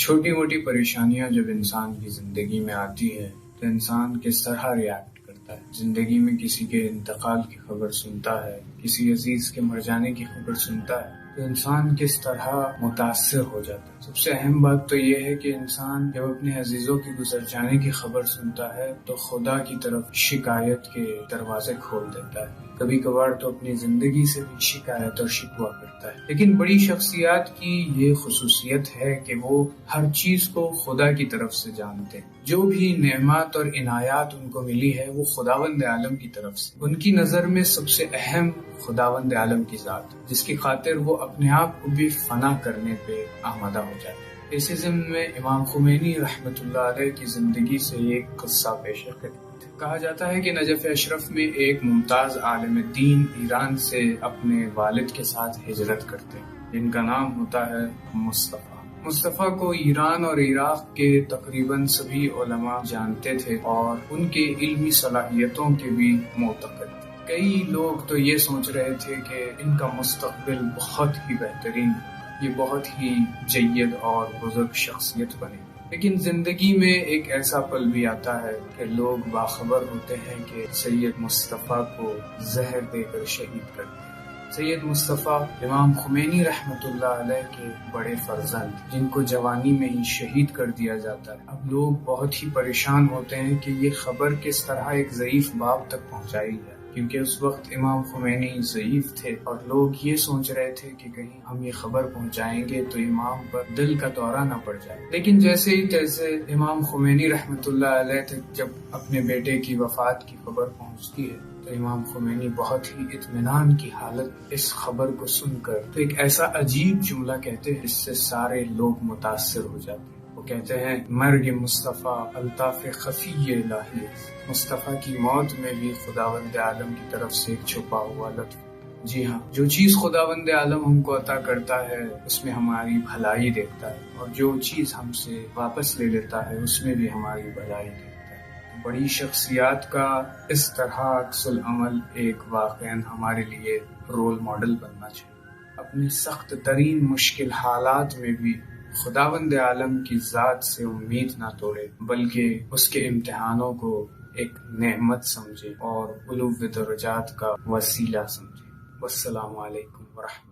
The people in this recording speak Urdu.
چھوٹی موٹی پریشانیاں جب انسان کی زندگی میں آتی ہے تو انسان کس طرح ریاکٹ کرتا ہے۔ زندگی میں کسی کے انتقال کی خبر سنتا ہے، کسی عزیز کے مر جانے کی خبر سنتا ہے تو انسان کس طرح متاثر ہو جاتا ہے۔ سب سے اہم بات تو یہ ہے کہ انسان جب اپنے عزیزوں کے گزر جانے کی خبر سنتا ہے تو خدا کی طرف شکایت کے دروازے کھول دیتا ہے۔ کبھی کبھار تو اپنی زندگی سے بھی شکایت اور شکوہ کرتا ہے۔ لیکن بڑی شخصیات کی یہ خصوصیت ہے کہ وہ ہر چیز کو خدا کی طرف سے جانتے ہیں۔ جو بھی نعمت اور عنایات ان کو ملی ہے وہ خداوند عالم کی طرف سے۔ ان کی نظر میں سب سے اہم خداوند عالم کی ذات، جس کی خاطر وہ اپنے آپ کو بھی فنا کرنے پہ آمادہ ہو جاتے ہیں۔ اسی ضمن میں امام خمینی رحمۃ اللہ علیہ کی زندگی سے ایک قصہ پیش خدمت۔ کہا جاتا ہے کہ نجف اشرف میں ایک ممتاز عالم دین ایران سے اپنے والد کے ساتھ ہجرت کرتے ہیں، جن کا نام ہوتا ہے مصطفیٰ کو ایران اور عراق کے تقریباً سبھی علماء جانتے تھے اور ان کے علمی صلاحیتوں کے بھی معتقد تھے۔ کئی لوگ تو یہ سوچ رہے تھے کہ ان کا مستقبل بہت ہی بہترین، یہ بہت ہی جید اور بزرگ شخصیت بنے۔ لیکن زندگی میں ایک ایسا پل بھی آتا ہے کہ لوگ باخبر ہوتے ہیں کہ سید مصطفیٰ کو زہر دے کر شہید کر دیا۔ سید مصطفیٰ امام خمینی رحمۃ اللہ علیہ کے بڑے فرزند، جن کو جوانی میں ہی شہید کر دیا جاتا ہے۔ اب لوگ بہت ہی پریشان ہوتے ہیں کہ یہ خبر کس طرح ایک ضعیف باپ تک پہنچائی جائے، کیونکہ اس وقت امام خمینی ضعیف تھے اور لوگ یہ سوچ رہے تھے کہ کہیں ہم یہ خبر پہنچائیں گے تو امام پر دل کا دورہ نہ پڑ جائے۔ لیکن جیسے ہی تیسے امام خمینی رحمۃ اللہ علیہ تک جب اپنے بیٹے کی وفات کی خبر پہنچتی ہے تو امام خمینی بہت ہی اطمینان کی حالت اس خبر کو سن کر تو ایک ایسا عجیب جملہ کہتے ہیں جس سے سارے لوگ متاثر ہو جاتے ہیں۔ وہ کہتے ہیں، مرگ مصطفیٰ الطاف خفی الہی، مصطفیٰ کی موت میں بھی خداوند عالم کی طرف سے ایک چھپا ہوا لطف۔ جی ہاں، جو چیز خداوند عالم ہم کو عطا کرتا ہے اس میں ہماری بھلائی دیکھتا ہے، اور جو چیز ہم سے واپس لے لیتا ہے اس میں بھی ہماری بھلائی دیکھتا ہے۔ بڑی شخصیات کا اس طرح عکس العمل ایک واقعاً ہمارے لیے رول ماڈل بننا چاہیے۔ اپنی سخت ترین مشکل حالات میں بھی خداوند عالم کی ذات سے امید نہ توڑے، بلکہ اس کے امتحانوں کو ایک نعمت سمجھے اور علو درجات کا وسیلہ سمجھے۔ والسلام علیکم ورحمۃ اللہ۔